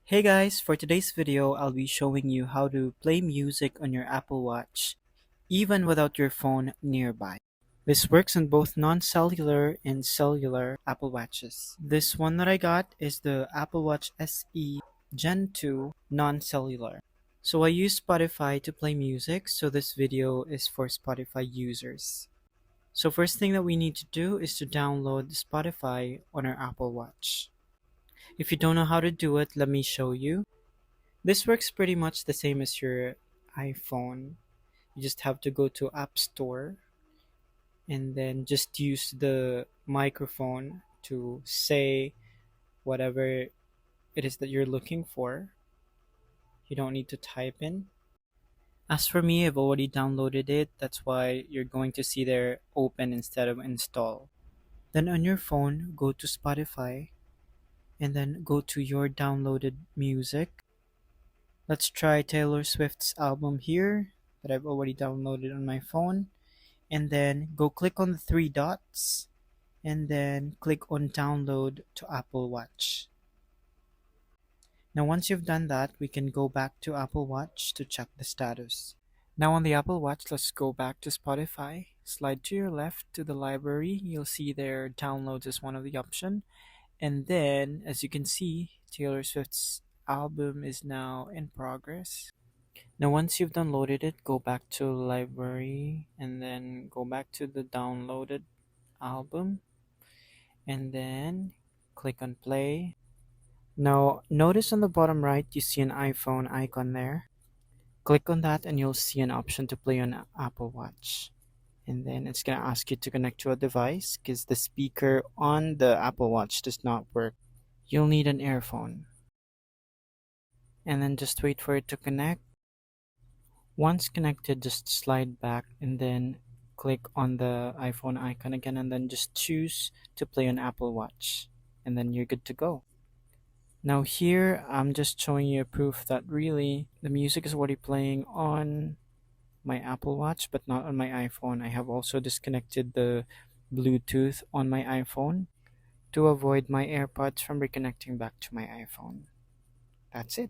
Hey guys, for today's video, I'll be showing you how to play music on your Apple Watch, even without your phone nearby. This works on both non-cellular and cellular Apple Watches. This one that I got is the Apple Watch SE Gen 2 non-cellular. So I use Spotify to play music, so this video is for Spotify users. So first thing that we need to do is to download Spotify on our Apple Watch. If you don't know how to do it, let me show you. This works pretty much the same as your iPhone. You just have to go to App Store and then just use the microphone to say whatever it is that you're looking for. You don't need to type in. As for me, I've already downloaded it. That's why you're going to see there open instead of install. Then on your phone, go to Spotify and then go to your downloaded music. Let's try Taylor Swift's album here that I've already downloaded on my phone. And then go click on the three dots and then click on download to Apple Watch. Now once you've done that, we can go back to Apple Watch to check the status. Now on the Apple Watch, let's go back to Spotify. Slide to your left to the library. You'll see there downloads is one of the option. And then as you can see, Taylor Swift's album is now in progress. Now once you've downloaded it, go back to library and then go back to the downloaded album and then click on play. Now notice on the bottom right you see an iPhone icon there. Click on that and you'll see an option to play on Apple Watch. And then it's going to ask you to connect to a device because the speaker on the Apple Watch does not work. You'll need an earphone. And then just wait for it to connect. Once connected, just slide back and then click on the iPhone icon again and then just choose to play on Apple Watch and then you're good to go. Now here, I'm just showing you a proof that really the music is already playing on my Apple Watch but not on my iPhone. I have also disconnected the Bluetooth on my iPhone to avoid my AirPods from reconnecting back to my iPhone. That's it.